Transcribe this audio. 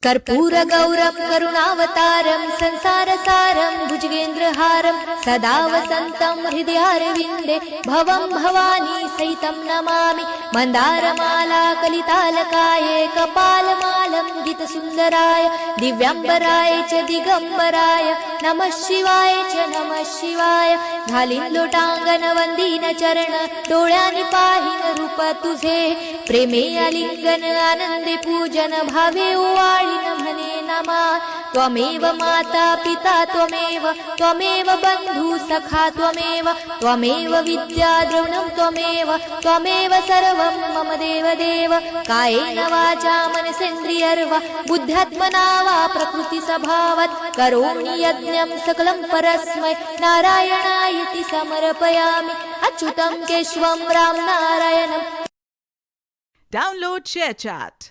कर्पूर गौरम करुणावतारम संसारसारम भुजगेंद्रहारम सदा वसंतम हृदयारविंदे भवं भवानी सहितं नमामि मंदारमाला कलितालकाये कपालमालं गीतसुंदराय दिव्यांबराय च दिगंबराय नमः शिवाय च नमः शिवाय घालीन लोटांगण वंदीन चरण डोळ्यांनी पाहिन रूप तुझे प्रेमे आलिंगन आनंदे पूजन भावे ओवाळीन म्हणे नमा त्वमेव माता पिता त्वमेव बंधू सखा त्वमेव विद्या द्रविणं त्वमेव सर्वं मम देव कायेन वाचा मनसेन्द्रियर्वा बुद्ध्यात्मना वा प्रकृति स्वभावात् करोमि यज्ञं सकलं परस्मै नारायणायति समर्पयामि अच्युतं केशवं राम नारायणं. Download ShareChat.